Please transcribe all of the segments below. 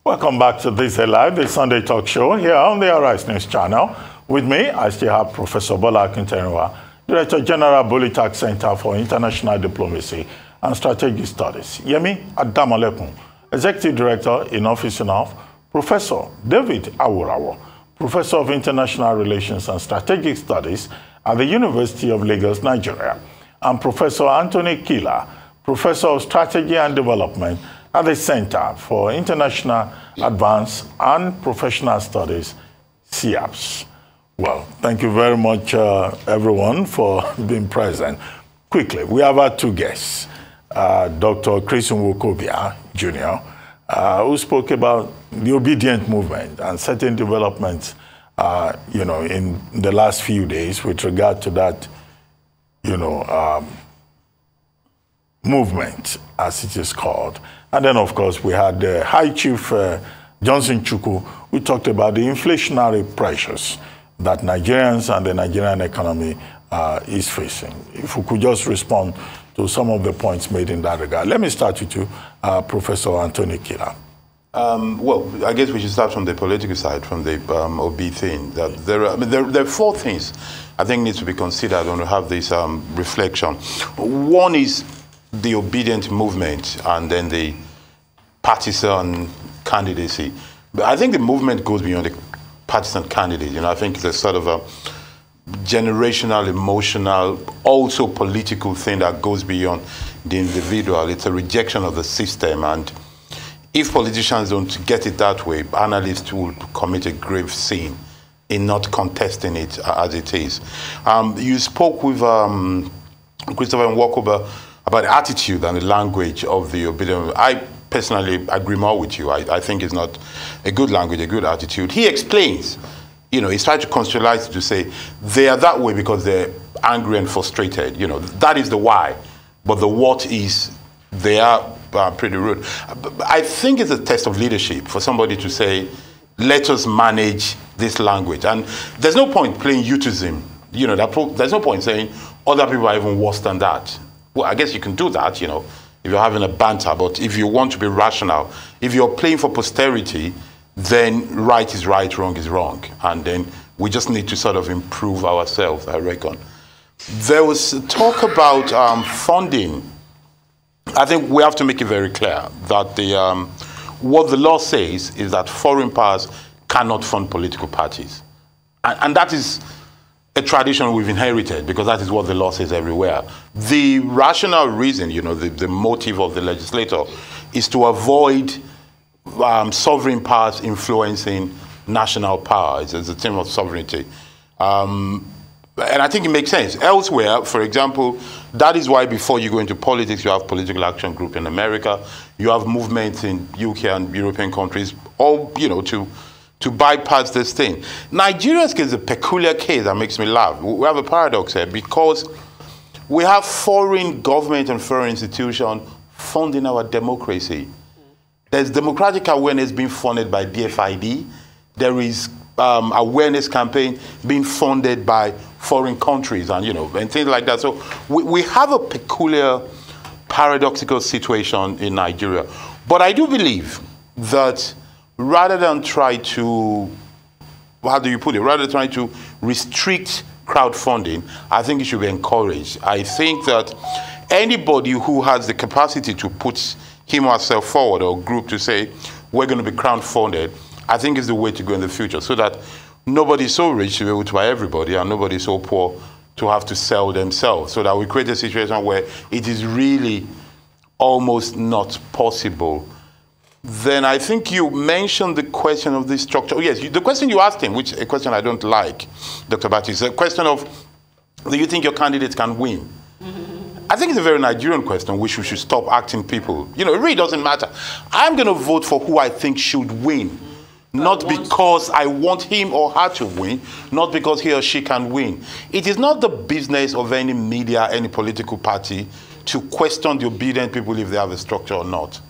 Welcome back to This Day Live, the Sunday talk show here on the Arise News channel. With me, I still have Professor Bola Akinterenwa, Director General Bolitac Center for International Diplomacy and Strategic Studies. Yemi Adamalekun, Executive Director in Office of Professor David Awurawo, Professor of International Relations and Strategic Studies at the University of Lagos, Nigeria, and Professor Anthony Kila, Professor of Strategy and Development at the Center for International Advanced and Professional Studies, CIAPS. Well, thank you very much, everyone, for being present. Quickly, we have our two guests, Dr. Chris Nwokobia, Jr., who spoke about the obedient movement and certain developments, in the last few days with regard to that, movement, as it is called. And then, of course, we had High Chief Johnson Chukwu, who talked about the inflationary pressures that Nigerians and the Nigerian economy is facing. If we could just respond to some of the points made in that regard. Let me start with you, Professor Anthony Kila. Well, I guess we should start from the political side, from the Obi thing. That there are four things I think needs to be considered when we have this reflection. One is the obedient movement and then the partisan candidacy. But I think the movement goes beyond the partisan candidate. I think it's a sort of a generational, emotional, also political thing that goes beyond the individual. It's a rejection of the system. And if politicians don't get it that way, analysts will commit a grave sin in not contesting it as it is. You spoke with Christopher Nwokoba about the attitude and the language of the obedient. I personally agree more with you. I think it's not a good language, a good attitude. He explains, he's trying to contextualize to say they are that way because they're angry and frustrated. That is the why. But the what is, they are pretty rude. I think it's a test of leadership for somebody to say, let us manage this language. And there's no point playing youthsism. There's no point saying other people are even worse than that. Well, I guess you can do that, if you're having a banter. But if you want to be rational, if you're playing for posterity, then right is right, wrong is wrong. And then we just need to sort of improve ourselves, I reckon. There was talk about funding. I think we have to make it very clear that what the law says is that foreign powers cannot fund political parties. And that is a tradition we've inherited because that is what the law says everywhere. The rational reason, the motive of the legislator is to avoid sovereign powers influencing national power. It's a theme of sovereignty. And I think it makes sense. Elsewhere, for example, that is why before you go into politics, you have political action group in America, you have movements in UK and European countries, all, to bypass this thing. Nigeria's case is a peculiar case that makes me laugh. We have a paradox here because we have foreign government and foreign institutions funding our democracy. There's democratic awareness being funded by DFID. There is awareness campaign being funded by foreign countries and, and things like that. So we have a peculiar paradoxical situation in Nigeria. But I do believe that rather than try to, rather than try to restrict crowdfunding, I think it should be encouraged. I think that anybody who has the capacity to put him or herself forward or group to say, we're going to be crowdfunded, I think is the way to go in the future so that nobody's so rich to be able to buy everybody and nobody's so poor to have to sell themselves, so that we create a situation where it is really almost not possible. Then I think you mentioned the question of the structure. Oh, yes, the question you asked him, which is a question I don't like, Dr. Batti, is a question of, do you think your candidates can win? I think it's a very Nigerian question, which we should stop acting people. It really doesn't matter. I'm going to vote for who I think should win. Not because I want him or her to win, not because he or she can win. It is not the business of any media, any political party, to question the obedient people if they have a structure or not.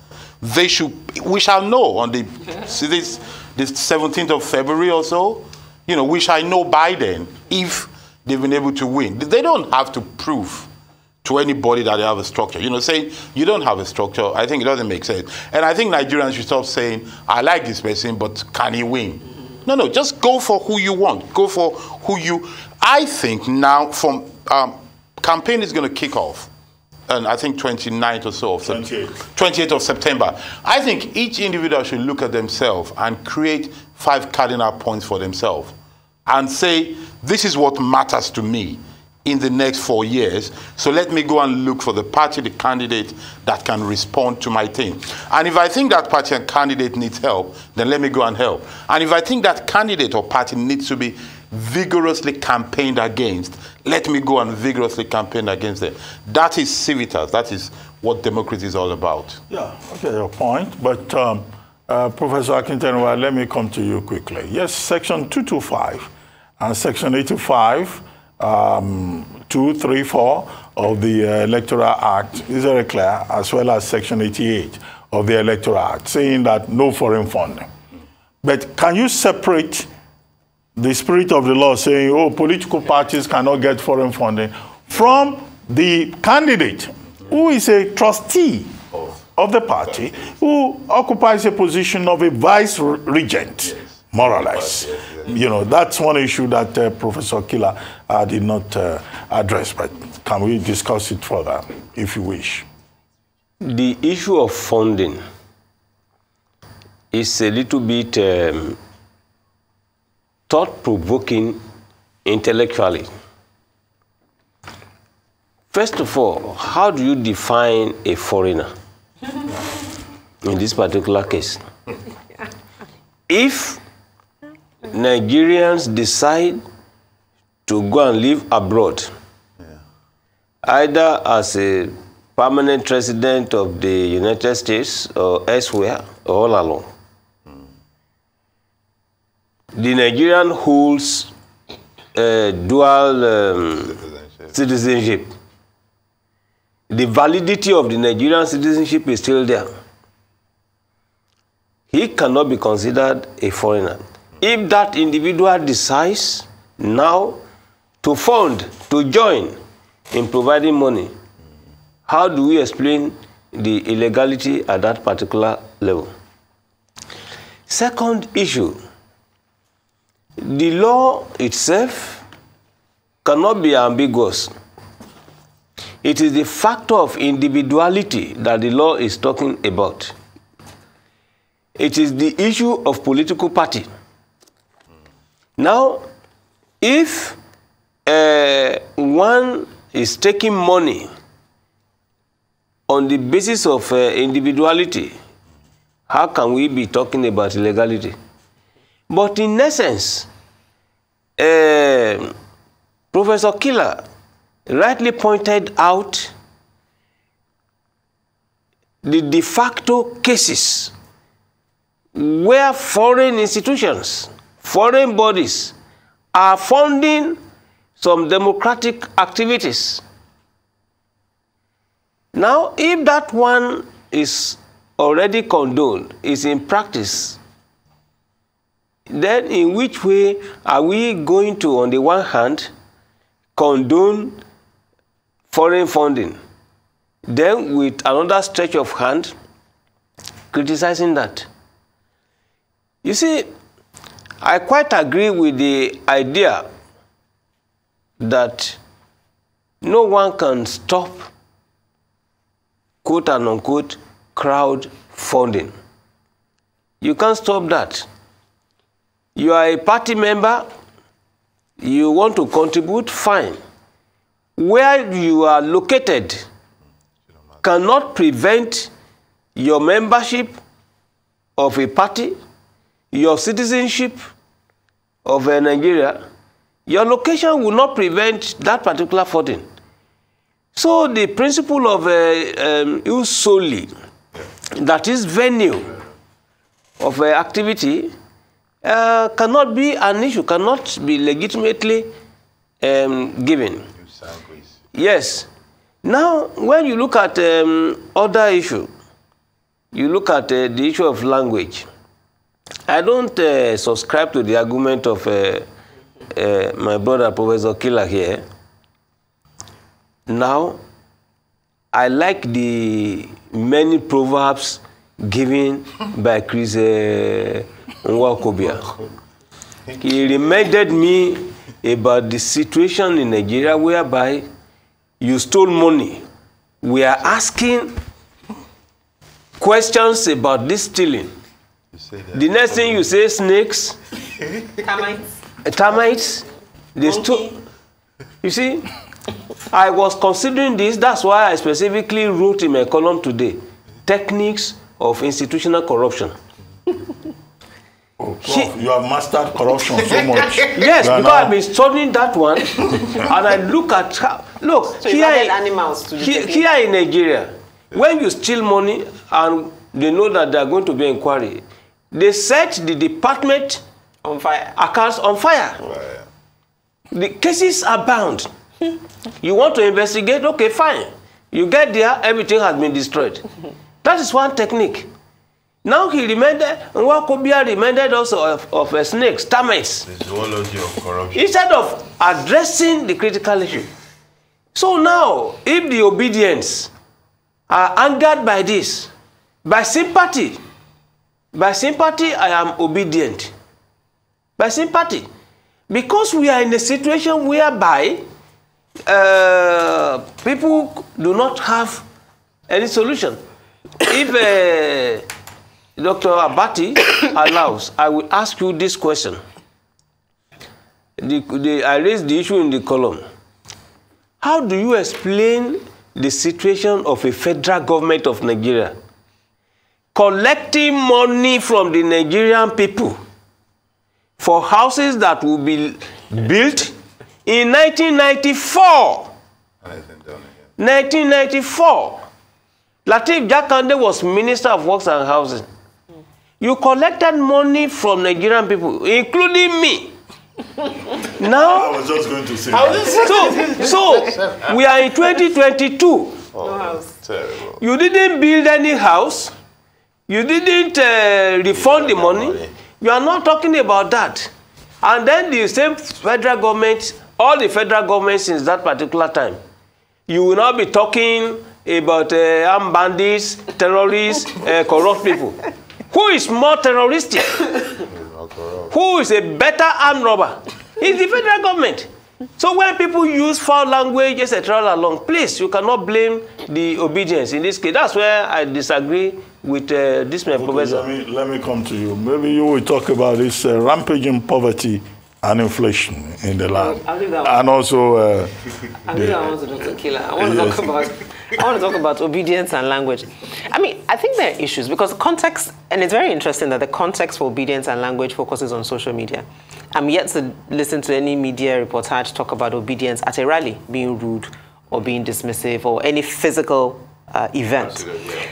We shall know on this 17th of February or so, we shall know by then if they've been able to win. They don't have to prove to anybody that they have a structure. You know, saying you don't have a structure, I think it doesn't make sense. And I think Nigerians should stop saying, I like this person, but can he win? No, no, just go for who you want. Go for who you... I think now from... campaign is going to kick off. And I think 29th or so of 28th of September. I think each individual should look at themselves and create 5 cardinal points for themselves and say, this is what matters to me in the next 4 years. So let me go and look for the party, the candidate that can respond to my thing. And if I think that party and candidate needs help, then let me go and help. And if I think that candidate or party needs to be vigorously campaigned against, let me go and vigorously campaign against them. That is civitas. That is what democracy is all about. Yeah, okay, your point. But Professor Akintenuwa, let me come to you quickly. Yes, Section 225 and Section 85, 2, 3, 4 of the Electoral Act is very clear, as well as Section 88 of the Electoral Act, saying that no foreign funding. But can you separate the spirit of the law saying, oh, political parties cannot get foreign funding, from the candidate who is a trustee of the party, who occupies a position of a vice regent, more or less? You know, that's one issue that Professor Killer did not address, but can we discuss it further, if you wish? The issue of funding is a little bit thought-provoking intellectually. First of all, how do you define a foreigner in this particular case? If Nigerians decide to go and live abroad, either as a permanent resident of the United States or elsewhere, all along, the Nigerian holds dual citizenship. The validity of the Nigerian citizenship is still there. He cannot be considered a foreigner. If that individual decides now to fund, to join in providing money, how do we explain the illegality at that particular level? Second issue, the law itself cannot be ambiguous. It is the factor of individuality that the law is talking about. It is the issue of political party. Now, if one is taking money on the basis of individuality, how can we be talking about illegality? But in essence, Professor Killer rightly pointed out the de facto cases where foreign institutions, foreign bodies are funding some democratic activities. Now, if that one is already condoned, is in practice, then in which way are we going to, on the one hand, condone foreign funding, then with another stretch of hand, criticizing that? You see, I quite agree with the idea that no one can stop, quote and unquote, crowd funding. You can't stop that. You are a party member, you want to contribute, fine. Where you are located cannot prevent your membership of a party, your citizenship of Nigeria. Your location will not prevent that particular funding. So the principle of ius soli, that is venue of activity, cannot be an issue, cannot be legitimately given. Yes. Now, when you look at other issue, you look at the issue of language. I don't subscribe to the argument of my brother Professor Killer here. Now, I like the many proverbs given by Chris Nwakobia. He reminded me about the situation in Nigeria whereby you stole money. We are asking questions about this stealing. The next thing you say, snakes, termites, they stole. You see, I was considering this. That's why I specifically wrote in my column today, techniques of institutional corruption. Oh, you have mastered corruption so much. Yes, because I've been studying that one, and I look at how, look, so here in Nigeria, when you steal money and they know that they are going to be inquiry, they set the department on fire, accounts on fire. Right. The cases are bound. You want to investigate? Okay, fine. You get there, everything has been destroyed. That is one technique. Now he reminded, Nwakobia reminded us of snakes, termites. The zoology of corruption. Instead of addressing the critical issue. So now, if the obedience are angered by this, by sympathy, I am obedient. By sympathy. Because we are in a situation whereby people do not have any solution. If Dr. Abati allows, I will ask you this question. I raised the issue in the column. How do you explain the situation of a federal government of Nigeria collecting money from the Nigerian people for houses that will be built in 1994? 1994. Lateef Jakande was Minister of Works and Housing. You collected money from Nigerian people, including me. Now, I was just going to say that. So we are in 2022. Oh, that's terrible. You didn't build any house. You didn't refund the money. You are not talking about that. And then the same federal government, all the federal governments since that particular time, you will not be talking about armed bandits, terrorists, corrupt people. Who is more terroristic? Who is a better armed robber? It's the federal government. So when people use foul language, etc., along, please, you cannot blame the obedience in this case. That's where I disagree with this man, Professor. Let me come to you. Maybe you will talk about this rampaging poverty and inflation in the land. And also... I think I want to Dr. Killer. I want to talk about obedience and language. I mean, I think there are issues because context, and it's very interesting that the context for obedience and language focuses on social media. I'm yet to listen to any media reportage talk about obedience at a rally, being rude or being dismissive or any physical event.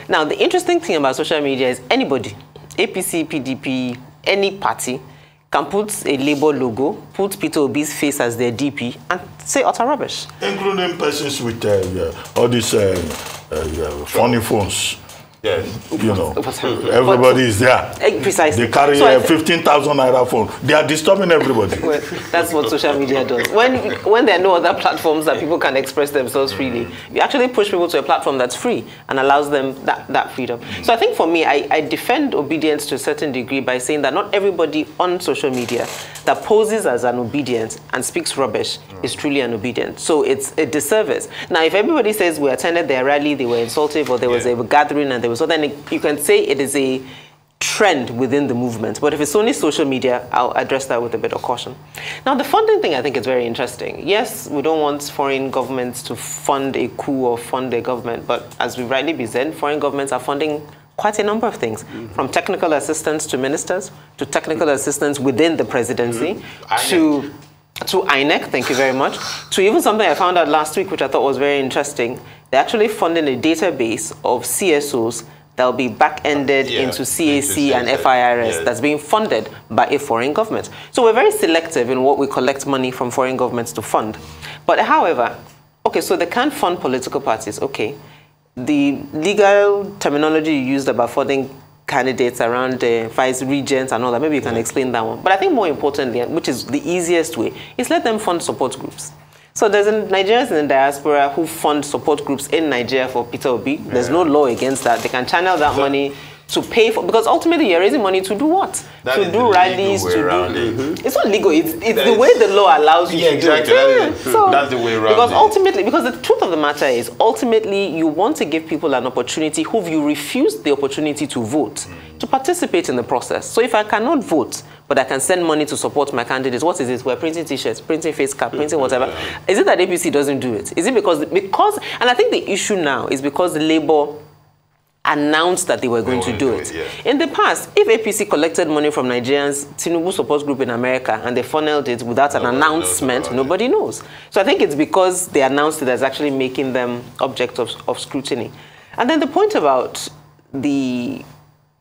Now, the interesting thing about social media is anybody, APC, PDP, any party, can put a Labour logo, put Peter Obi's face as their DP, and say utter rubbish. Including persons with all these funny phones. Yes. You know, everybody is there. Precisely. They carry a 15,000 naira phone. They are disturbing everybody. Well, that's what social media does. When there are no other platforms that people can express themselves freely, you actually push people to a platform that's free and allows them that freedom. So I think for me, I defend obedience to a certain degree by saying that not everybody on social media that poses as an obedient and speaks rubbish is truly an obedient. So it's a disservice. Now, if everybody says we attended their rally, they were insultive, or there was a gathering and there was, so then you can say it is a trend within the movement. But if it's only social media, I'll address that with a bit of caution. Now, the funding thing I think is very interesting. Yes, we don't want foreign governments to fund a coup or fund a government, but as we rightly be said, foreign governments are funding quite a number of things, from technical assistance to ministers, to technical assistance within the presidency, to INEC, thank you very much, to even something I found out last week, which I thought was very interesting. They're actually funding a database of CSOs that will be back-ended into CAC and FIRS that's being funded by a foreign government. So we're very selective in what we collect money from foreign governments to fund. But however, okay, so they can't fund political parties, okay. The legal terminology you used about funding candidates around vice regents and all that, maybe you can explain that one. But I think more importantly, which is the easiest way, is let them fund support groups. So there's Nigerians in the diaspora who fund support groups in Nigeria for Peter Obi. There's no law against that. They can channel that money to pay for, because ultimately you're raising money to do what? To do rallies, to do. It's not legal. It's the way the law allows you to do it. So that's the way around. Because ultimately, because the truth of the matter is, ultimately you want to give people an opportunity who you refused the opportunity to vote, to participate in the process. So if I cannot vote, but I can send money to support my candidates, what is it? We're printing t-shirts, printing face cap, printing whatever. Is it that APC doesn't do it? Is it because, and I think the issue now is because the Labour announced that they were going to do it. In the past, if APC collected money from Nigerians, Tinubu support group in America, and they funneled it without an announcement, nobody knows. So I think it's because they announced it that's actually making them object of scrutiny. And then the point about the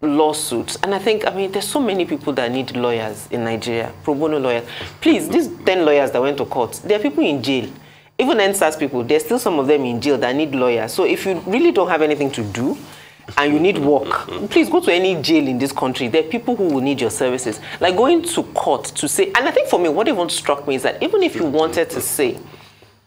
lawsuits, and I think, I mean, there's so many people that need lawyers in Nigeria, pro bono lawyers. Please, these 10 lawyers that went to court, there are people in jail. Even NSAS people, there's still some of them in jail that need lawyers. So if you really don't have anything to do, and you need work, please go to any jail in this country. There are people who will need your services. Like going to court to say, and I think for me, what even struck me is that even if you wanted to say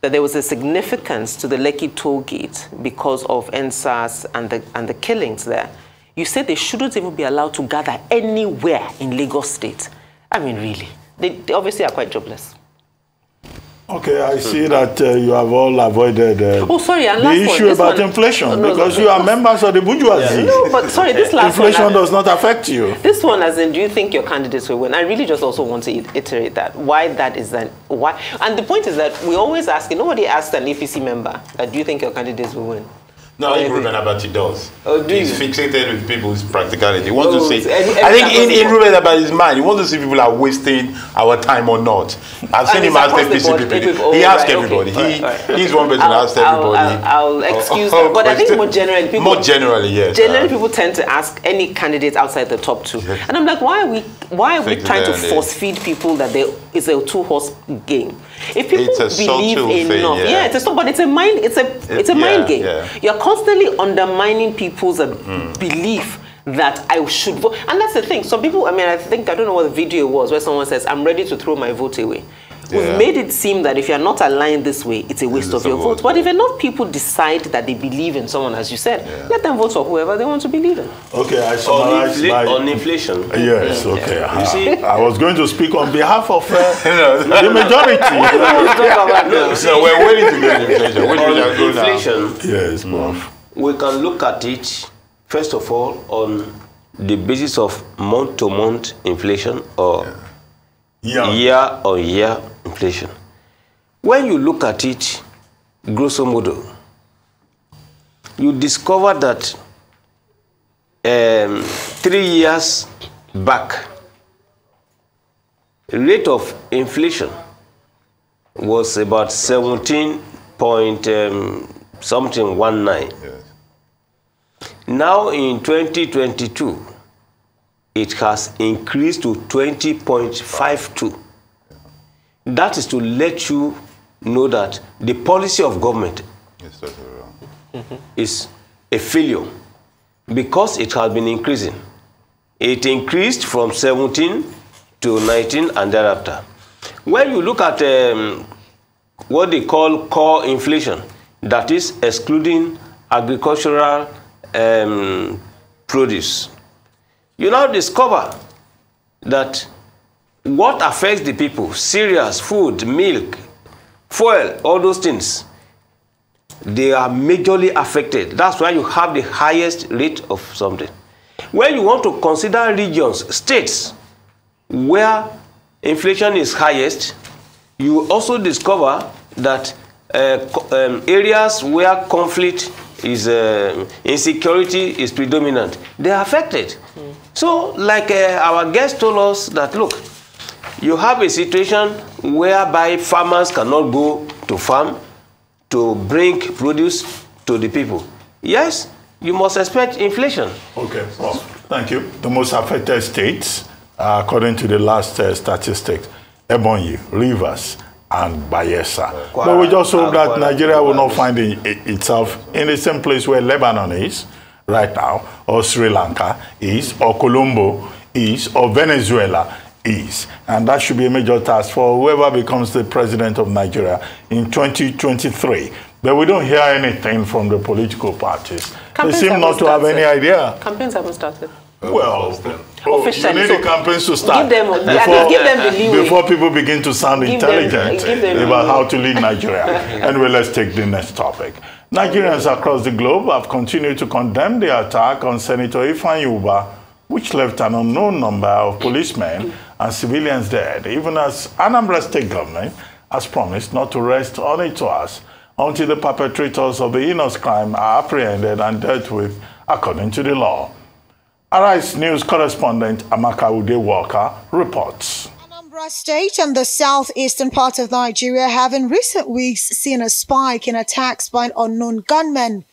that there was a significance to the Lekki toll gate because of NSAS and the killings there, you said they shouldn't even be allowed to gather anywhere in Lagos State. I mean, really, they obviously are quite jobless. Okay, I see that you have all avoided the issue about inflation because you are members of the bourgeoisie. No, but sorry, this last inflation does not affect you. This one, as in, do you think your candidates will win? I really just also want to iterate that. Why that is that? Why? And the point is that we always ask, nobody asked an APC member that, do you think your candidates will win? No, I think Ruben Abati does. Oh, do He's you? fixated with people's practicality. He wants to see. I think in Ruben Abati's mind, he wants to see people are wasting our time or not. I've seen him ask FPC people. He asks everybody. He's one person who asks everybody. I'll excuse that. But I think more generally, people. More generally, yes. Generally, people tend to ask any candidate outside the top two. And I'm like, why are we trying to force feed people that it's a 2-horse game? If people believe enough, but it's a mind. It's a mind game. You're constantly undermining people's belief that I should vote, and that's the thing. Some people, I mean, I don't know what the video was where someone says, "I'm ready to throw my vote away." We've made it seem that if you're not aligned this way, it's a waste of your vote. But if enough people decide that they believe in someone, as you said, let them vote for whoever they want to believe in. Okay, I summarize on inflation. Yes, okay. You see, I was going to speak on behalf of the majority. So we're waiting to get inflation. On inflation, yes, Prof. We can look at it, first of all, on the basis of month-to-month inflation or year-on-year inflation. When you look at it, grosso modo, you discover that 3 years back, rate of inflation was about 17 point something 19. Yes. Now in 2022, it has increased to 20.52. That is to let you know that the policy of government is a failure because it has been increasing. It increased from 17 to 19 and thereafter. When you look at what they call core inflation, that is excluding agricultural produce, you now discover that what affects the people, cereals, food, milk, fuel, all those things, they are majorly affected. That's why you have the highest rate of something. When you want to consider regions, states, where inflation is highest, you also discover that areas where conflict is insecurity is predominant, they are affected. So, like our guest told us that, look, you have a situation whereby farmers cannot go to farm to bring produce to the people. Yes, you must expect inflation. Okay, well, thank you. The most affected states, according to the last statistics, Ebonyi, Rivers, and Bayelsa. But we just hope that Nigeria will not find itself in the same place where Lebanon is right now, or Sri Lanka is, or Colombo is, or Venezuela is. And that should be a major task for whoever becomes the president of Nigeria in 2023. But we don't hear anything from the political parties. Campaigns they seem not to have any idea. Campaigns haven't started. Well, officially, you need the campaigns to start give them the leeway. Before people begin to sound intelligent about how to lead Nigeria. Anyway, let's take the next topic. Nigerians across the globe have continued to condemn the attack on Senator Ifeanyi Ubah, which left an unknown number of policemen and civilians dead, even as Anambra State government has promised not to rest on its laurels until the perpetrators of the heinous crime are apprehended and dealt with according to the law. Arise News correspondent Amaka Ude-Walker reports. Anambra State and the southeastern part of Nigeria have in recent weeks seen a spike in attacks by an unknown gunmen.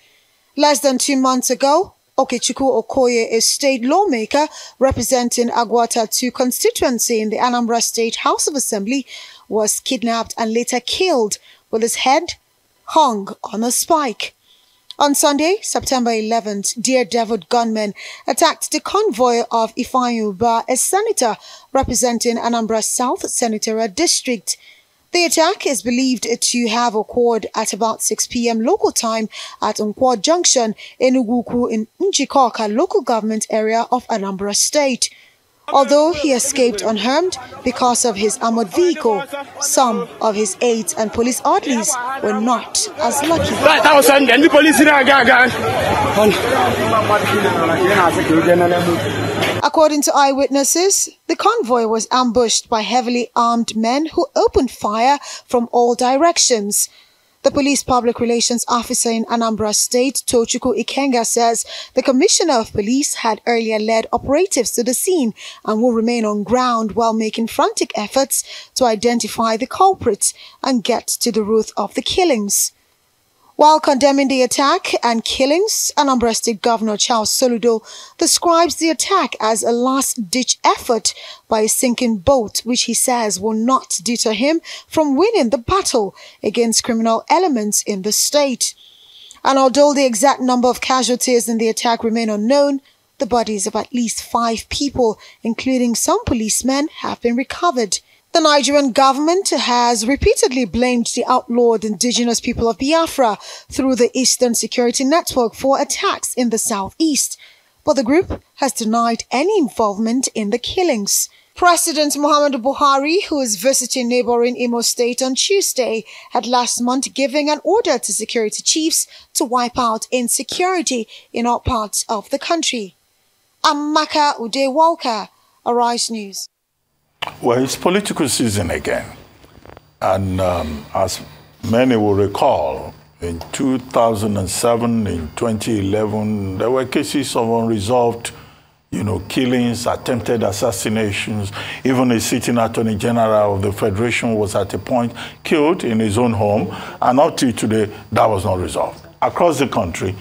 Less than 2 months ago, Okechukwu Okoye, a state lawmaker representing Agwata 2 constituency in the Anambra State House of Assembly, was kidnapped and later killed with his head hung on a spike. On Sunday, September 11th, daredevil gunmen attacked the convoy of Ifeanyi Ubah, a senator representing Anambra South Senatorial District. The attack is believed to have occurred at about 6 p.m. local time at Nkwo Junction, Enugu in Njikoka local government area of Anambra State. Although he escaped unharmed because of his armored vehicle, some of his aides and police orderlies were not as lucky. According to eyewitnesses, the convoy was ambushed by heavily armed men who opened fire from all directions. The police public relations officer in Anambra State, Tochukwu Ikenga, says the commissioner of police had earlier led operatives to the scene and will remain on ground while making frantic efforts to identify the culprits and get to the root of the killings. While condemning the attack and killings, Anambra State Governor Charles Soludo describes the attack as a last-ditch effort by a sinking boat, which he says will not deter him from winning the battle against criminal elements in the state. And although the exact number of casualties in the attack remain unknown, the bodies of at least 5 people, including some policemen, have been recovered. The Nigerian government has repeatedly blamed the outlawed indigenous people of Biafra through the Eastern Security Network for attacks in the southeast, but the group has denied any involvement in the killings. President Muhammadu Buhari, who is visiting neighboring Imo State on Tuesday, had last month given an order to security chiefs to wipe out insecurity in all parts of the country. Amaka Ude-Walker, Arise News. Well, it's political season again. And as many will recall, in 2007, in 2011, there were cases of unresolved, killings, attempted assassinations. Even a sitting attorney general of the Federation was at a point killed in his own home. And up to today, that was not resolved. Across the country,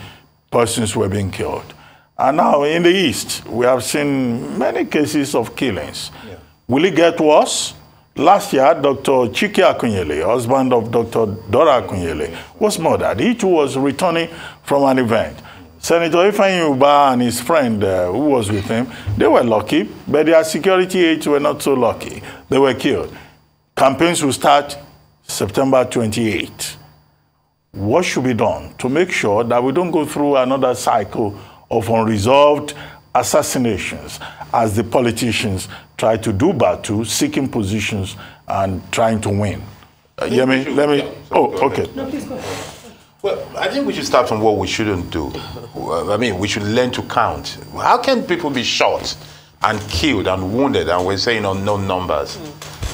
persons were being killed. And now in the East, we have seen many cases of killings. Yeah. Will it get worse? Last year, Dr. Chike Akunyele, husband of Dr. Dora Akunyele, was murdered. He too was returning from an event. Senator Ifeanyi Ubah and his friend who was with him, they were lucky, but their security aides were not so lucky. They were killed. Campaigns will start September 28. What should be done to make sure that we don't go through another cycle of unresolved assassinations as the politicians try to do battle, seeking positions and trying to win? Okay. No, please go ahead. Well, I think we should start from what we shouldn't do. I mean, we should learn to count. How can people be shot and killed and wounded and we're saying unknown numbers?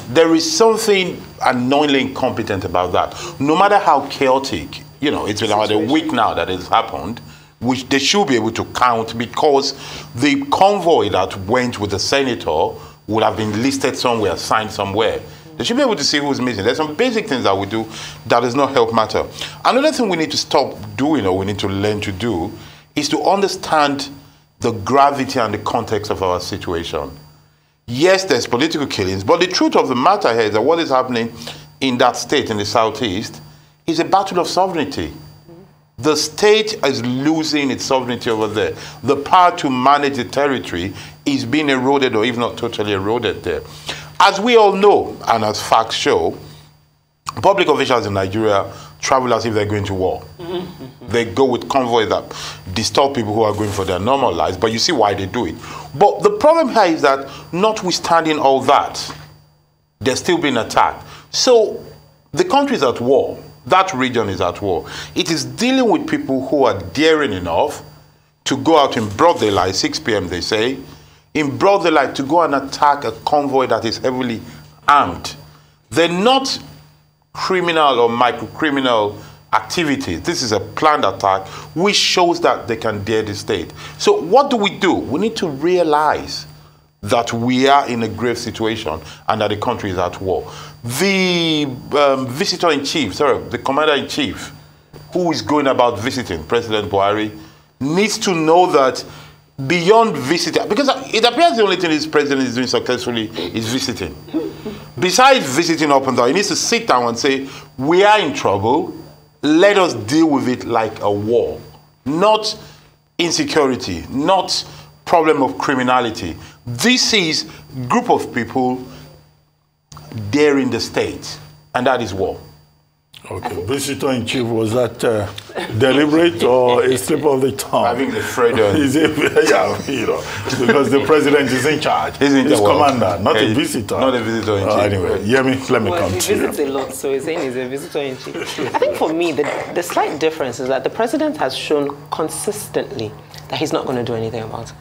There is something annoyingly incompetent about that. No matter how chaotic, it's been about a week now that it's happened, which they should be able to count because the convoy that went with the senator would have been listed somewhere, signed somewhere. They should be able to see who's missing. There's some basic things that we do that does not help matter. Another thing we need to stop doing or we need to learn to do is to understand the gravity and the context of our situation. Yes, there's political killings, but the truth of the matter here is that what is happening in that state, in the southeast, is a battle of sovereignty. The state is losing its sovereignty over there. The power to manage the territory is being eroded, or if not totally eroded there. As we all know, and as facts show, public officials in Nigeria travel as if they're going to war. They go with convoys that disturb people who are going for their normal lives, but you see why they do it. But the problem here is that, notwithstanding all that, they're still being attacked. So the country is at war. That region is at war. It is dealing with people who are daring enough to go out in broad daylight, 6 p.m. they say, in broad daylight to go and attack a convoy that is heavily armed. They're not criminal or micro-criminal activities. This is a planned attack which shows that they can dare the state. So what do? We need to realize that we are in a grave situation and that the country is at war. The visitor-in-chief, the commander-in-chief, who is going about visiting President Buhari, needs to know that beyond visiting, because it appears the only thing this president is doing successfully is visiting. Besides visiting up and down, he needs to sit down and say, we are in trouble, let us deal with it like a war. Not insecurity, not problem of criminality. This is a group of people daring the state, and that is war. Okay, visitor-in-chief, was that deliberate or a slip of the tongue? I think the Fredo. Yeah, you know, because the president is in charge. He's commander, not a visitor. Not a visitor-in-chief. Anyway, let me continue. He visits a lot, so he's saying he's a visitor-in-chief. I think for me, the slight difference is that the president has shown consistently that he's not going to do anything about it.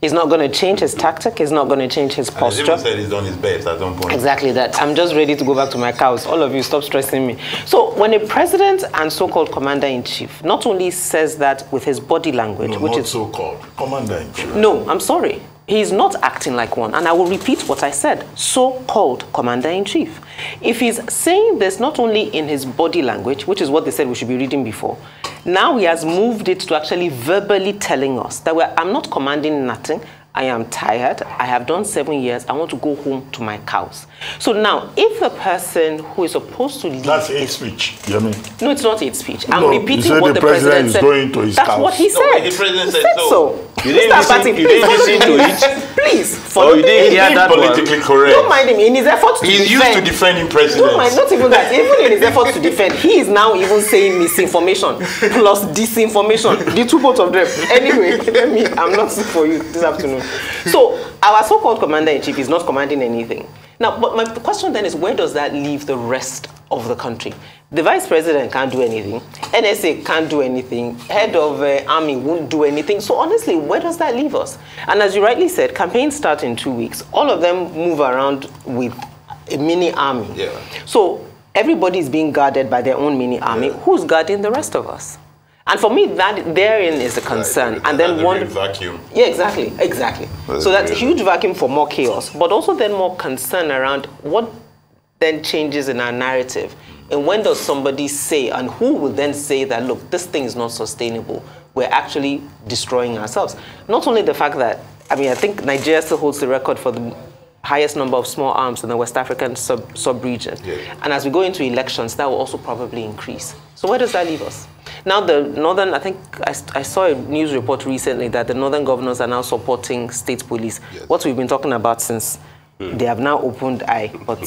He's not going to change his tactic. He's not going to change his posture. He even said he's done his best at some point. Exactly that. I'm just ready to go back to my cows. All of you, stop stressing me. So when a president and so-called commander-in-chief not only says that with his body language, no, which not is so-called commander-in-chief. No, I'm sorry. He's not acting like one. And I will repeat what I said. So-called commander-in-chief. If he's saying this not only in his body language, which is what they said we should be reading before, now he has moved it to actually verbally telling us that I'm not commanding nothing. I am tired. I have done 7 years. I want to go home to my cows. So now, if the person who is supposed to lead... That's hate speech, you mean? No, it's not hate speech. I'm repeating what the president said. Is going to his That's cows. what he said. No, the president said so. You didn't listen to it? Please. You didn't hear that politically correct. Don't mind him. In his efforts to defend... He's used to defending presidents. Don't mind, not even that. Even in his efforts to defend, he is now even saying misinformation plus disinformation. The two both of them. Anyway, I'm not sick for you this afternoon. So, our so-called commander-in-chief is not commanding anything. Now, but my question then is, where does that leave the rest of the country? The vice president can't do anything. NSA can't do anything. Head of army won't do anything. So honestly, where does that leave us? And as you rightly said, campaigns start in 2 weeks. All of them move around with a mini army. Yeah. So everybody is being guarded by their own mini army. Yeah. Who's guarding the rest of us? And for me, that therein is a concern. Right. And then one vacuum. Yeah, exactly. So that's a huge vacuum for more chaos, but also then more concern around what then changes in our narrative. And when does somebody say, and who will then say that, look, this thing is not sustainable. We're actually destroying ourselves. Not only the fact that, I think Nigeria still holds the record for the highest number of small arms in the West African sub-region. Yeah. And as we go into elections, that will also probably increase. So where does that leave us? Now the northern, I think I saw a news report recently that the northern governors are now supporting state police. Yes. What we've been talking about since they have now opened eye, but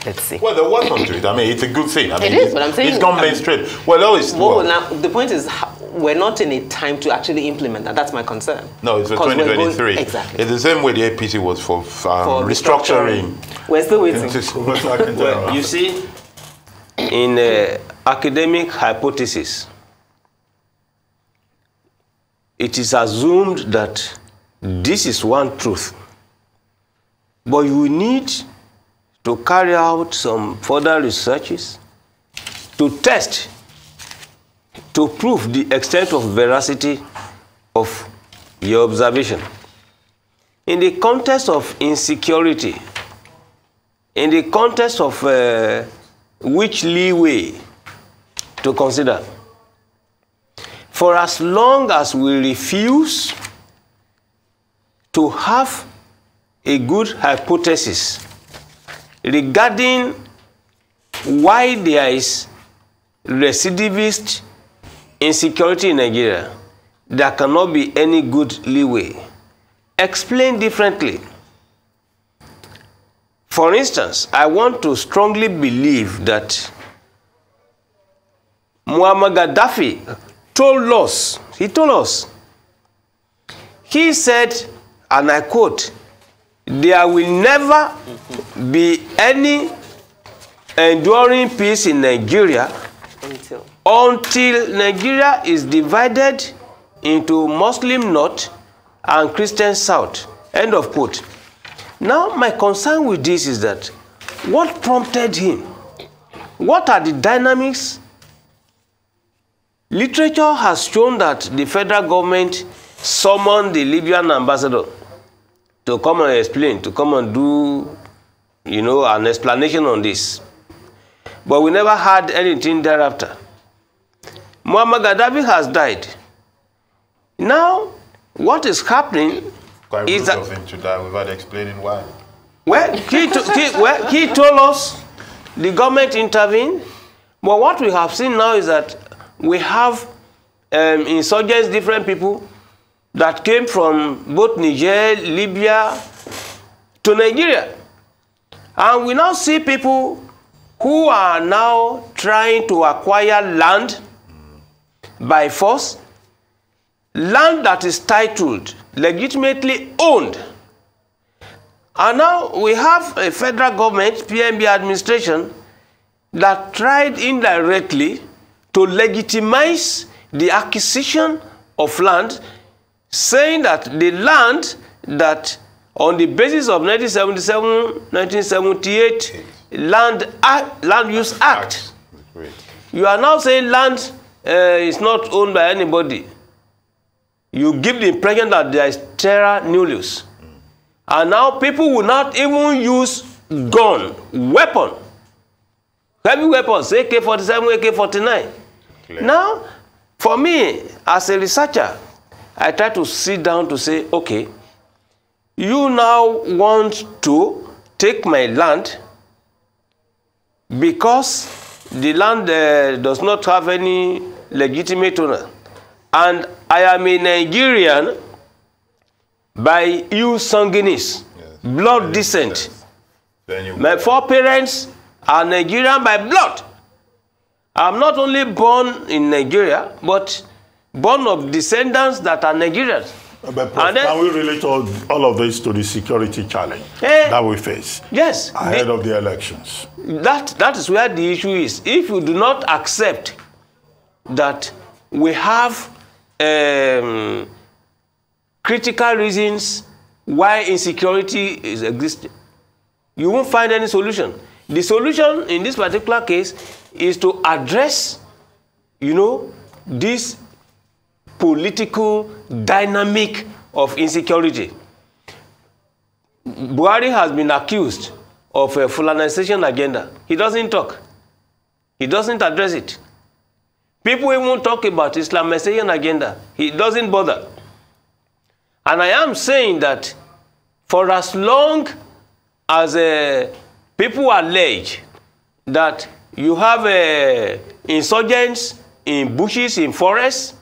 let's see. Well, they're welcome to it. It's a good thing. It is, but I'm saying... It's gone mainstream. Now, the point is, we're not in a time to actually implement that. That's my concern. No, it's for 2023. Exactly. It's the same way the APC was for restructuring. We're still waiting. Well, you see, in academic hypothesis, it is assumed that this is one truth. But you need to carry out some further researches to test, to prove the extent of veracity of your observation. In the context of insecurity, in the context of which leeway to consider, for as long as we refuse to have a good hypothesis regarding why there is recidivist insecurity in Nigeria, there cannot be any good leeway. Explain differently. For instance, I want to strongly believe that Muammar Gaddafi told us, he said, and I quote, there will never be any enduring peace in Nigeria until Nigeria is divided into Muslim North and Christian South. End of quote. Now, my concern with this is that what prompted him? What are the dynamics? Literature has shown that the federal government summoned the Libyan ambassador to come and explain, to come and do, an explanation on this. But we never had anything thereafter. Muammar Gaddafi has died. Now, what is happening is that... Quite rude of him to die without explaining why. Well, he told us the government intervened, but what we have seen now is that we have insurgents, different people, that came from both Niger, Libya, to Nigeria. And we now see people who are now trying to acquire land by force, land that is titled, legitimately owned. And now we have a federal government, PNB administration, that tried indirectly to legitimize the acquisition of land, saying that the land that on the basis of 1977-1978 Land Use Act, you are now saying land is not owned by anybody. You give the impression that there is terra nullius. And now people will not even use gun, weapon, heavy weapons, AK-47, AK-49. Now, for me, as a researcher, I try to sit down to say, okay, you now want to take my land because the land does not have any legitimate owner. And I am a Nigerian by you sanguinis, blood descent. My foreparents are Nigerian by blood. I'm not only born in Nigeria, but born of descendants that are Nigerians. But can we relate all of this to the security challenge that we face ahead of the elections? That is where the issue is. If you do not accept that we have critical reasons why insecurity is existing, you won't find any solution. The solution in this particular case is to address, this political dynamic of insecurity. Buhari has been accused of a Fulanization agenda. He doesn't talk. He doesn't address it. People even talk about Islamization agenda. He doesn't bother. And I am saying that for as long as people allege that you have insurgents in bushes, in forests,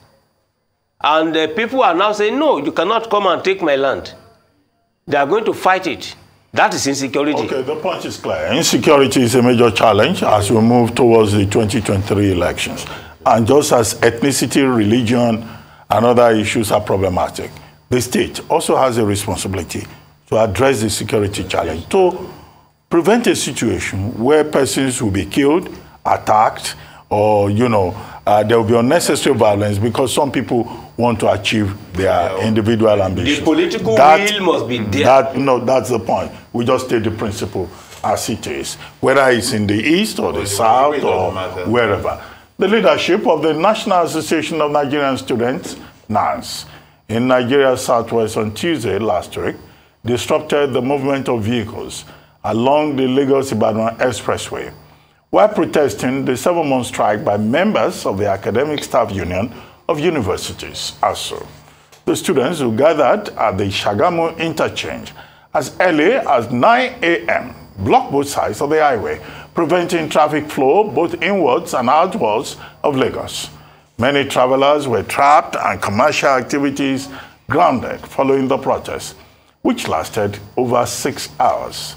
and people are now saying, no, you cannot come and take my land. They are going to fight it. That is insecurity. Okay, the point is clear. Insecurity is a major challenge as we move towards the 2023 elections. And just as ethnicity, religion, and other issues are problematic, the state also has a responsibility to address the security challenge, to prevent a situation where persons will be killed, attacked, or, there will be unnecessary violence because some people want to achieve their individual ambitions. The political will must be there. That's the point. We just take the principle as it is, whether it's in the east or the south or wherever. The leadership of the National Association of Nigerian Students, NANS, in Nigeria's southwest on Tuesday last week, disrupted the movement of vehicles along the Lagos-Ibadan Expressway, while protesting the 7-month strike by members of the Academic Staff Union of Universities, ASU. The students who gathered at the Shagamu interchange as early as 9 a.m. blocked both sides of the highway, preventing traffic flow both inwards and outwards of Lagos. Many travelers were trapped and commercial activities grounded following the protest, which lasted over 6 hours.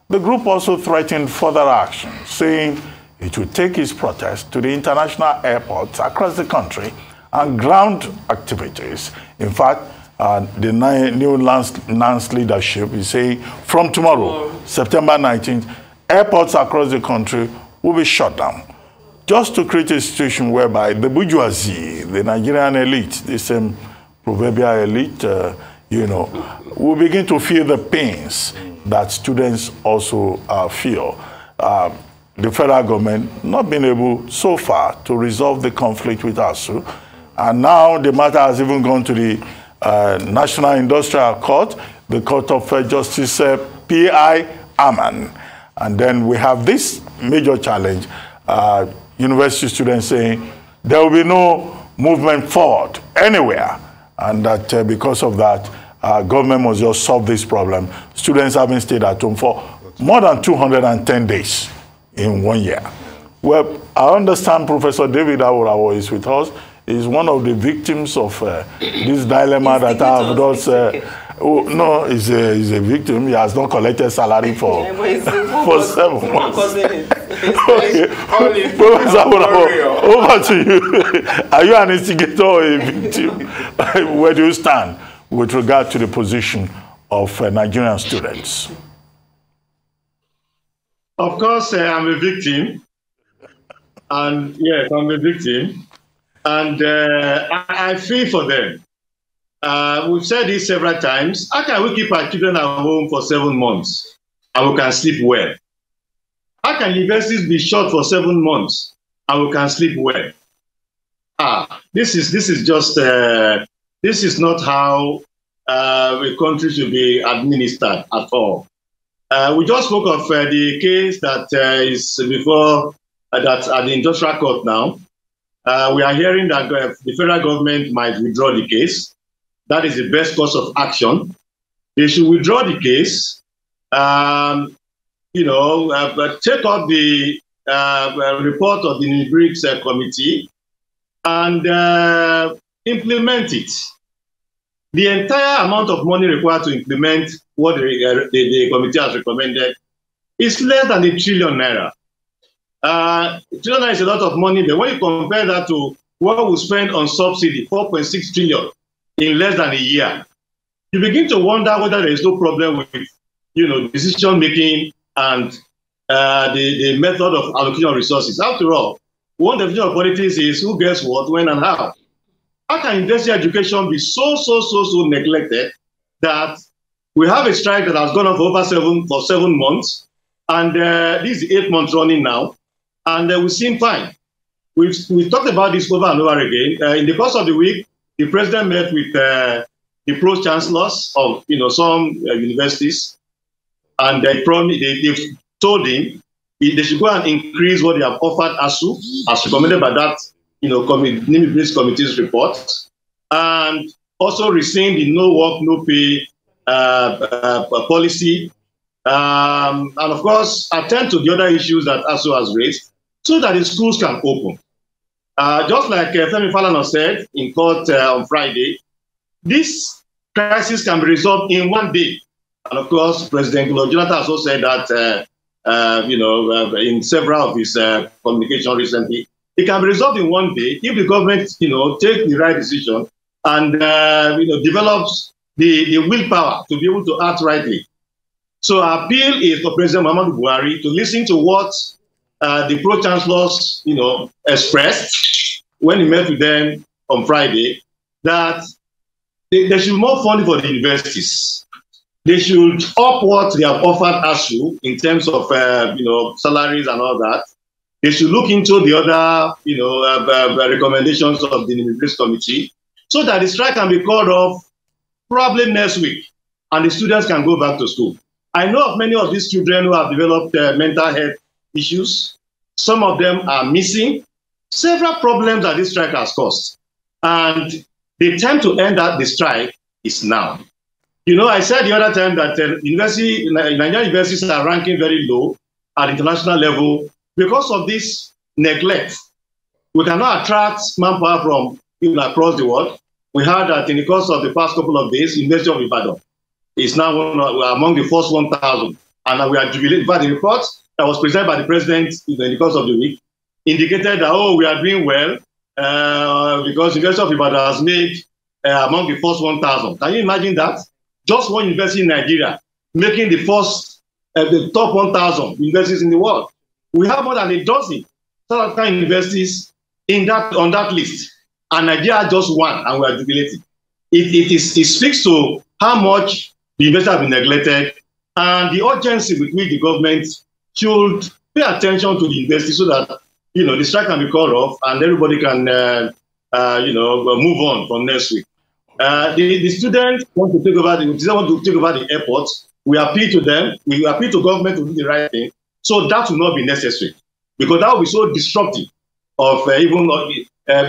The group also threatened further action, saying it would take its protest to the international airports across the country and ground activities. In fact, the new NANS leadership is saying from tomorrow, September 19th, airports across the country will be shut down, just to create a situation whereby the bourgeoisie, the Nigerian elite, the same proverbial elite, will begin to feel the pains that students also feel. The federal government not been able so far to resolve the conflict with ASU, and now the matter has even gone to the National Industrial Court, the Court of Justice P.I. Aman. And then we have this major challenge, university students saying there will be no movement forward anywhere, and that because of that, government must just solve this problem. Students haven't stayed at home for more than 210 days in 1 year. Well, I understand Professor David Awurawo is with us. He's one of the victims of this dilemma that I have just... no, he's a victim. He has not collected salary for 7 months. Okay. Professor Awurawo, over to you. Are you an instigator or a victim? Where do you stand with regard to the position of Nigerian students? Of course, I'm a victim. And yes, I'm a victim. And I feel for them. We've said this several times. How can we keep our children at home for 7 months and we can sleep well? How can universities be shut for 7 months and we can sleep well? This is just this is not how a country should be administered at all. We just spoke of the case that is before that at the industrial court now. We are hearing that the federal government might withdraw the case. That is the best course of action. They should withdraw the case, take up the report of the NIBRICS committee and implement it. The entire amount of money required to implement what the committee has recommended is less than ₦1 trillion. ₦1 trillion is a lot of money, but when you compare that to what we spend on subsidy, 4.6 trillion in less than a year, you begin to wonder whether there is no problem with, decision making and the method of allocation of resources. After all, one definition of politics is who gets what, when, and how. How can university education be so neglected that we have a strike that has gone on for over 7 months, and this is the 8th month running now, and we seem fine. We've talked about this over and over again. In the course of the week, the president met with the pro-chancellors of some universities, and they've told him they should go and increase what they have offered ASU, as recommended by that NIBRICS committee's report, and also rescind the no work, no pay policy, and of course attend to the other issues that ASU has raised so that the schools can open. Just like Femi Falana said in court on Friday, this crisis can be resolved in 1 day. And of course, President Jonathan has also said that, in several of his communications recently, it can be resolved in 1 day if the government, takes the right decision and, develops the willpower to be able to act rightly. So our appeal is for President Muhammadu Buhari to listen to what the pro-chancellors, expressed when he met with them on Friday, that there should be more funding for the universities. They should up what they have offered ASU in terms of, salaries and all that. They should look into the other, recommendations of the NIBRICS committee so that the strike can be called off probably next week and the students can go back to school. I know of many of these children who have developed mental health issues. Some of them are missing. Several problems that this strike has caused. And the time to end the strike is now. I said the other time that Nigerian universities are ranking very low at international level because of this neglect. we cannot attract manpower from across the world. We heard that in the course of the past couple of days, University of Ibadan is now among the first 1,000. And we are jubilated. But the report that was presented by the president in the course of the week indicated that, oh, we are doing well because University of Ibadan has made among the first 1,000. Can you imagine that? Just one university in Nigeria making the top 1,000 universities in the world. We have more than a dozen South African universities on that list. And Nigeria has just one, and we are jubilating. It speaks to how much the university have been neglected and the urgency with which the government should pay attention to the university so that the strike can be called off and everybody can move on from next week. The students want to take over the airport. We appeal to them. We appeal to government to do the right thing. So that will not be necessary because that will be so disruptive of even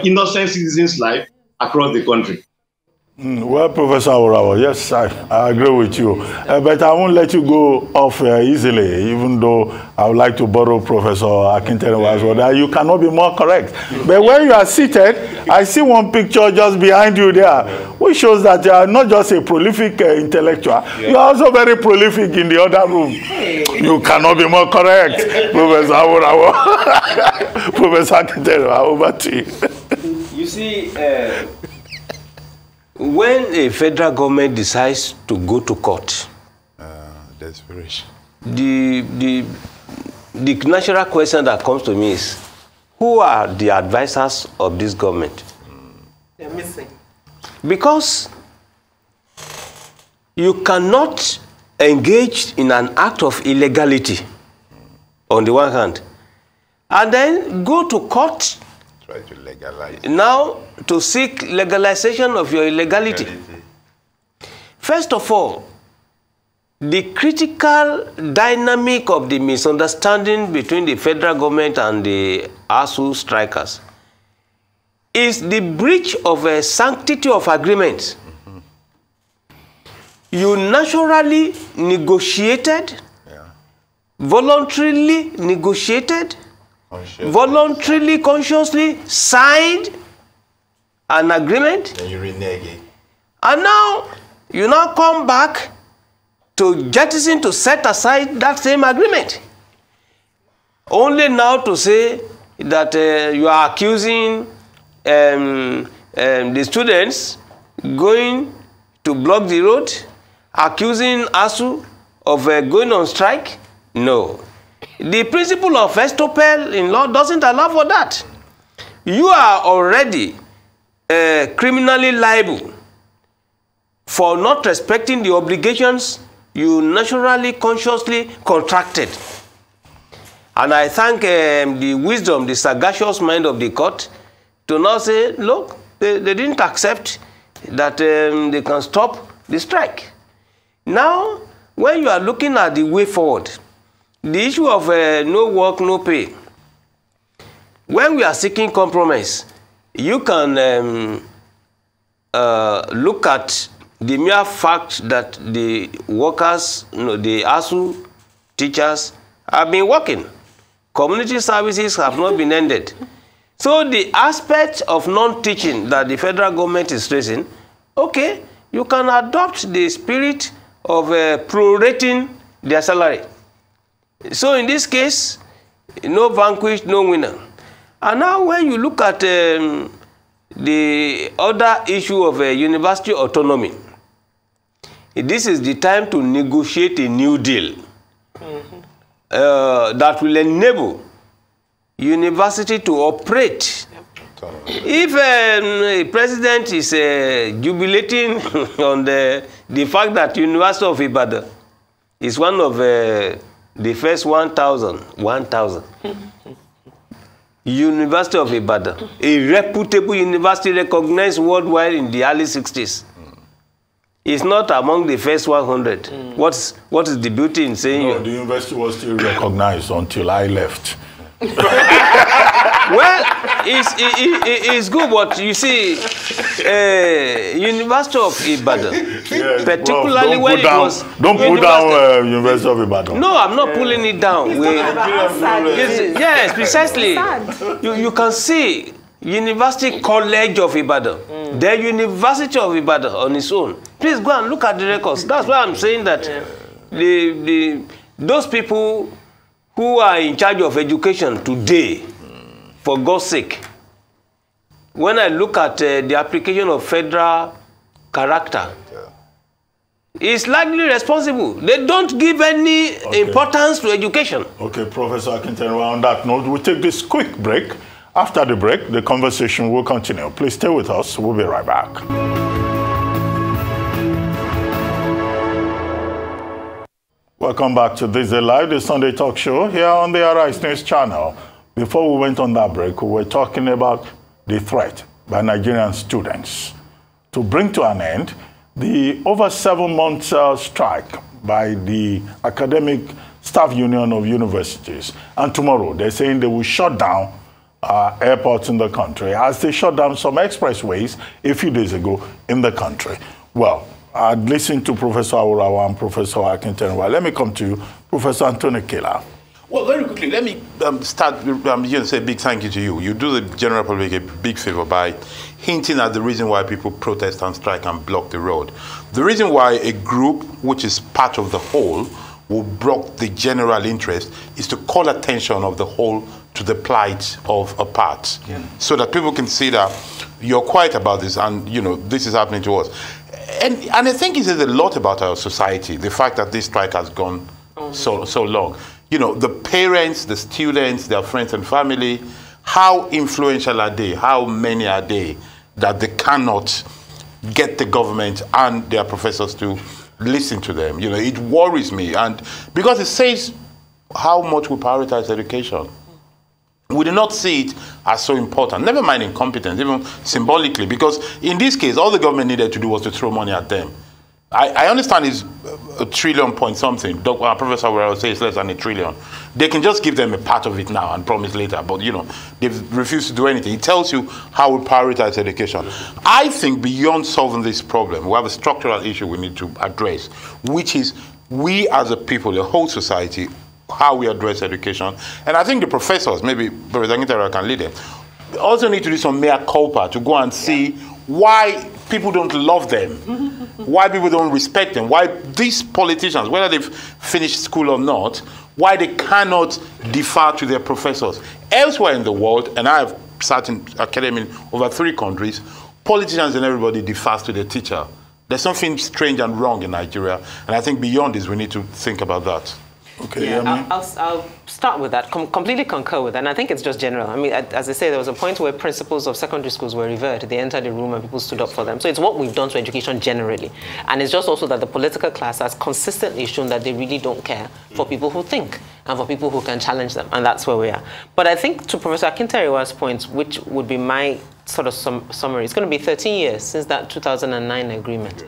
innocent citizens' life across the country. Well, Professor Awurawa, yes, I agree with you. But I won't let you go off easily, even though I would like to borrow Professor Akinterenwa as well. That you cannot be more correct. But when you are seated, I see one picture just behind you there, which shows that you are not just a prolific intellectual, you are also very prolific in the other room. You cannot be more correct, Professor Awurawa. Professor Akinterenwa, over to you. You see, when a federal government decides to go to court, desperation. The natural question that comes to me is, who are the advisors of this government? They're missing. Because you cannot engage in an act of illegality on the one hand, and then go to court Try to legalize. now to seek legalization of your illegality. First of all, the critical dynamic of the misunderstanding between the federal government and the ASU strikers is the breach of a sanctity of agreement. You naturally negotiated, voluntarily negotiated, voluntarily, consciously signed an agreement. And you renege. And now, you now come back to jettison, to set aside that same agreement. Only now to say that you are accusing the students going to block the road, accusing ASU of going on strike. No. The principle of estoppel in law doesn't allow for that. You are already criminally liable for not respecting the obligations you naturally, consciously contracted. And I thank the wisdom, the sagacious mind of the court to now say, look, they didn't accept that they can stop the strike. Now, when you are looking at the way forward, the issue of no work, no pay, when we are seeking compromise, you can look at the mere fact that the workers, the ASU teachers have been working. Community services have not been ended. So the aspect of non-teaching that the federal government is raising, okay, you can adopt the spirit of prorating their salary. So in this case, no vanquished, no winner. And now when you look at the other issue of university autonomy, this is the time to negotiate a new deal that will enable university to operate. If a president is jubilating on the fact that University of Ibadan is one of the first 1,000, University of Ibadan, a reputable university recognized worldwide in the early 60s, is not among the first 100. What is the beauty in saying? No, the university was still recognized until I left. Well, it's good, but you see, University of Ibadan, Yes, particularly when it was... Don't put down University of Ibadan. No, I'm not pulling it down. Yes, precisely. You can see University College of Ibadan, the University of Ibadan on its own. Please go and look at the records. That's why I'm saying that those people who are in charge of education today, for God's sake, when I look at the application of federal character, it's likely responsible. They don't give any importance to education. Okay, Professor Akintenwa, on that note, we'll take this quick break. After the break, the conversation will continue. Please stay with us. We'll be right back. Welcome back to This Day Live, the Sunday talk show here on the Arise News channel. Before we went on that break, we were talking about the threat by Nigerian students to bring to an end the over 7 months strike by the Academic Staff Union of Universities. And tomorrow, they're saying they will shut down airports in the country, as they shut down some expressways a few days ago in the country. Well, I'd listened to Professor Awurawa and Professor Akintenwa. Let me come to you, Professor Anthony Kela. Well, very quickly, let me start here and say a big thank you to you. You do the general public a big favor by hinting at the reason why people protest and strike and block the road. The reason why a group, which is part of the whole, will block the general interest is to call attention of the whole to the plight of a part, so that people can see that you're quiet about this and, you know, this is happening to us. And I think it says a lot about our society, the fact that this strike has gone so long. You know, the parents, the students, their friends and family, how influential are they? How many are they that they cannot get the government and their professors to listen to them? You know, it worries me. And because it says how much we prioritize education. We do not see it as so important, never mind incompetence, even symbolically, because in this case, all the government needed to do was to throw money at them. I understand it's $1 trillion point something. Professor Awurawa says less than $1 trillion. They can just give them a part of it now and promise later, but you know, they've refused to do anything. It tells you how we prioritize education. I think beyond solving this problem, we have a structural issue we need to address, which is we as a people, the whole society, how we address education. And I think the professors, maybe Professor Akintenwa can lead them, also need to do some mea culpa to go and see why people don't love them, why people don't respect them, why these politicians, whether they've finished school or not, why they cannot defer to their professors. Elsewhere in the world, and I have sat in academy in over 3 countries, politicians and everybody defers to their teacher. There's something strange and wrong in Nigeria, and I think beyond this, we need to think about that. Okay, yeah, I'll start with that, completely concur with that, and I think it's just general. I mean, as I say, there was a point where principals of secondary schools were revered. They entered the room and people stood up for them. So it's what we've done to education generally. And it's just also that the political class has consistently shown that they really don't care for people who think and for people who can challenge them, and that's where we are. But I think to Professor Akintenwa's point, which would be my sort of summary, it's going to be 13 years since that 2009 agreement.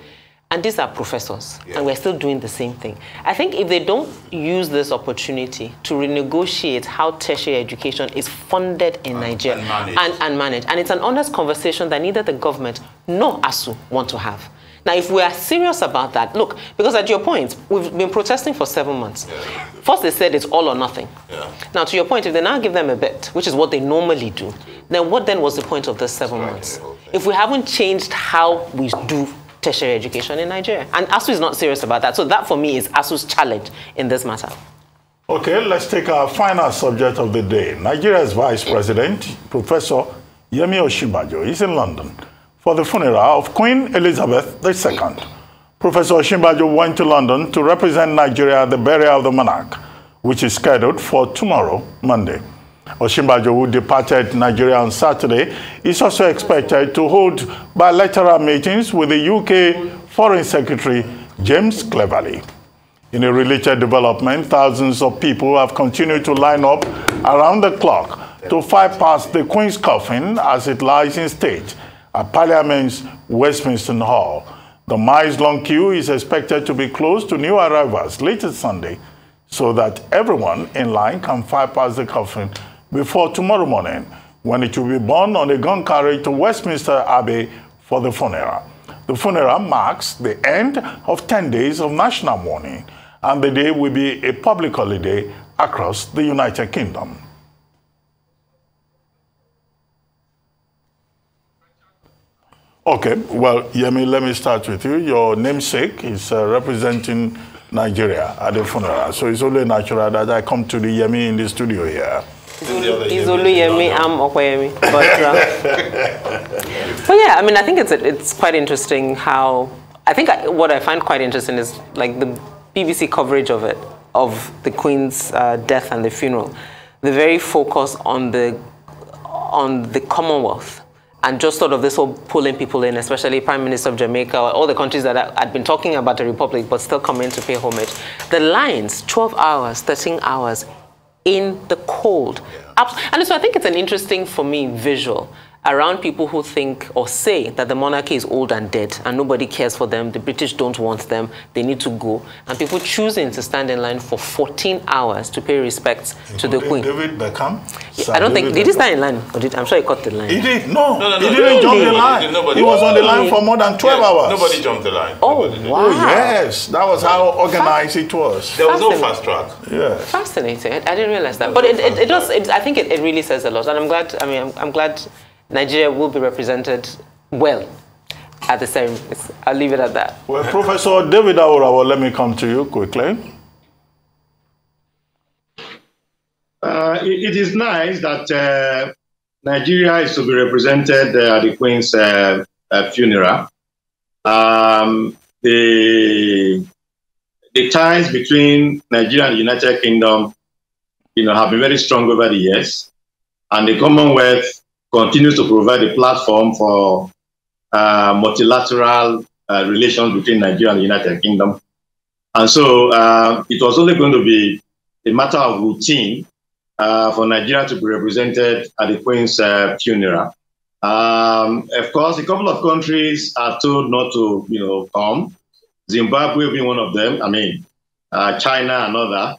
And these are professors, and we're still doing the same thing. I think if they don't use this opportunity to renegotiate how tertiary education is funded in Nigeria and managed, and it's an honest conversation that neither the government nor ASU want to have. Now, if we are serious about that, look, because at your point, we've been protesting for 7 months. First, they said it's all or nothing. Now, to your point, if they now give them a bit, which is what they normally do, then what then was the point of the 7 months? If we haven't changed how we do tertiary education in Nigeria. And ASU is not serious about that. So that, for me, is ASU's challenge in this matter. Okay, let's take our final subject of the day. Nigeria's Vice President, Professor Yemi Osinbajo, is in London for the funeral of Queen Elizabeth II. Professor Osinbajo went to London to represent Nigeria at the burial of the monarch, which is scheduled for tomorrow, Monday. Osinbajo, who departed Nigeria on Saturday, is also expected to hold bilateral meetings with the UK Foreign Secretary James Cleverly. In a related development, thousands of people have continued to line up around the clock to fight past the Queen's coffin as it lies in state at Parliament's Westminster Hall. The miles-long queue is expected to be closed to new arrivals later Sunday, so that everyone in line can fight past the coffin before tomorrow morning, when it will be borne on a gun carriage to Westminster Abbey for the funeral. The funeral marks the end of 10 days of national mourning, and the day will be a public holiday across the United Kingdom. Okay, well, Yemi, let me start with you. Your namesake is representing Nigeria at the funeral, so it's only natural that I come to the Yemi in the studio here. He's only Yemi, I'm Okoyemi. But yeah, I mean, I think it's quite interesting how, what I find quite interesting is like the BBC coverage of it, of the Queen's death and the funeral. The very focus on the Commonwealth. And just sort of this whole pulling people in, especially Prime Minister of Jamaica, all the countries that had been talking about the Republic but still come in to pay homage. The lines, 12 hours, 13 hours in the cold. And so I think it's an interesting, for me, visual around people who think or say that the monarchy is old and dead and nobody cares for them, the British don't want them, they need to go, and people choosing to stand in line for 14 hours to pay respects to the Queen. David Beckham? Yeah, I don't think, did he stand in line? Or I'm sure he cut the line. He did, no. No, He didn't jump the line. He was on the line for more than 12 hours. Nobody jumped the line. Oh, wow. Oh, yes, that was how organized it was. There was no fast track. Yes. Fascinating. I didn't realize that. But it does, I think it really says a lot. And I'm glad, I'm glad Nigeria will be represented well at the ceremonies. I'll leave it at that. Well, Professor David Aworawo, let me come to you quickly. It is nice that Nigeria is to be represented at the Queen's funeral. The ties between Nigeria and the United Kingdom, have been very strong over the years, and the Commonwealth continues to provide a platform for multilateral relations between Nigeria and the United Kingdom. And so it was only going to be a matter of routine for Nigeria to be represented at the Queen's funeral. Of course, a couple of countries are told not to, come. Zimbabwe being one of them. China, another.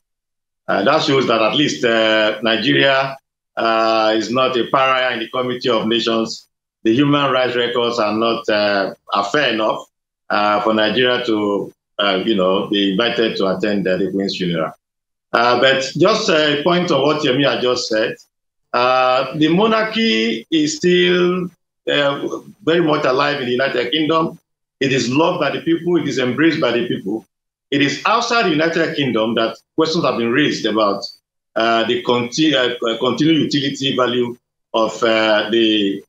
That shows that at least Nigeria is not a pariah in the Committee of Nations. The human rights records are not are fair enough for Nigeria to, be invited to attend the Queen's funeral. But just a point on what Yemi had just said, the monarchy is still very much alive in the United Kingdom. It is loved by the people. It is embraced by the people. It is outside the United Kingdom that questions have been raised about the continued utility value of the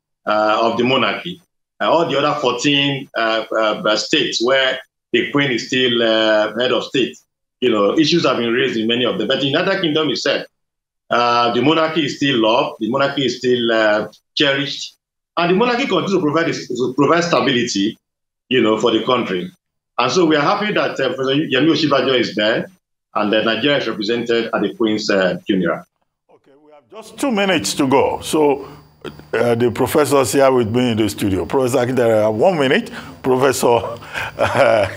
monarchy. All the other 14 states where the Queen is still head of state, issues have been raised in many of them. But the United Kingdom is said the monarchy is still loved, the monarchy is still cherished, and the monarchy continues to provide stability, for the country. And so we are happy that Professor Yemi Osinbajo is there, and that Nigeria is represented at the Queen's funeral. Okay, we have just 2 minutes to go. So the professors here with me in the studio. Professor Akindele, 1 minute. Professor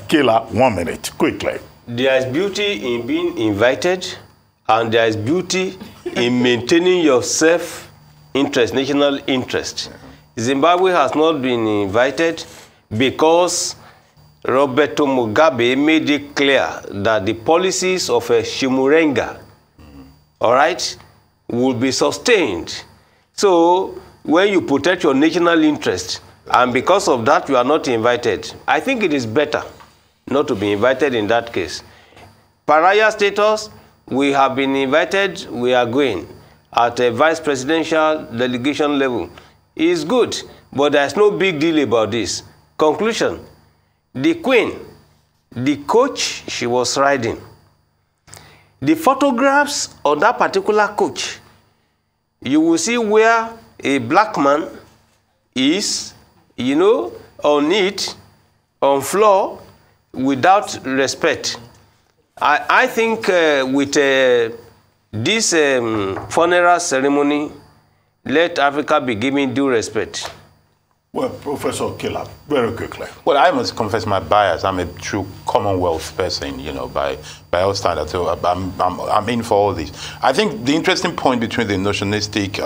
Killer, 1 minute. Quickly. There is beauty in being invited, and there is beauty in maintaining your self-interest, national interest. Zimbabwe has not been invited because Roberto Mugabe made it clear that the policies of a Shimurenga, will be sustained. So when you protect your national interest, and because of that you are not invited, I think it is better not to be invited in that case. Pariah status, we have been invited, we are going at a vice presidential delegation level. It's good, but there's no big deal about this. Conclusion. The Queen, the coach she was riding, the photographs on that particular coach, you will see where a black man is, on it, on floor, without respect. I think with this funeral ceremony, let Africa be given due respect. Well, Professor Killer, very quickly. Well, I must confess my bias. I'm a true Commonwealth person, by all standards. So I'm in for all this. I think the interesting point between the notionistic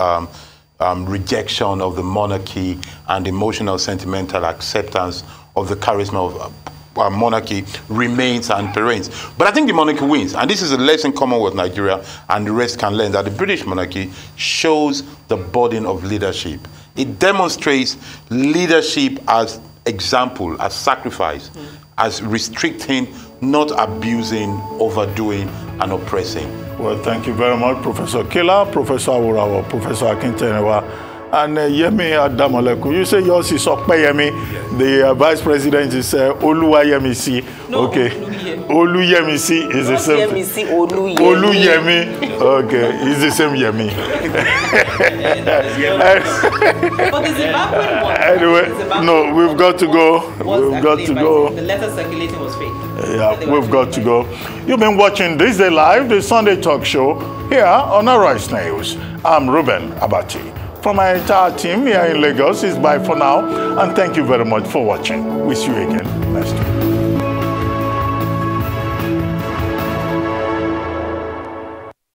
rejection of the monarchy and emotional, sentimental acceptance of the charisma of monarchy remains and pertains. But I think the monarchy wins. And this is a lesson Commonwealth Nigeria and the rest can learn, that the British monarchy shows the burden of leadership. It demonstrates leadership as example, as sacrifice, as restricting, not abusing, overdoing, and oppressing. Well, thank you very much, Professor Killer, Professor Awurawa, Professor Akintenewa, and Yemi Adamoleku. You say yours is Okpeyemi. The Vice President is Oluwayemisi. No, Okay. Oluyemisi is the same. Oluyemi. Okay, it's the same Yemi. But the Zimbabwean one. Anyway, no, we've got to go. We've got to go. The letter circulating was fake. Yeah, we've got to go. You've been watching This Day Live, the Sunday talk show, here on Arise News. I'm Ruben Abati. From my entire team here in Lagos, it's bye for now, and thank you very much for watching. We'll see you again next week.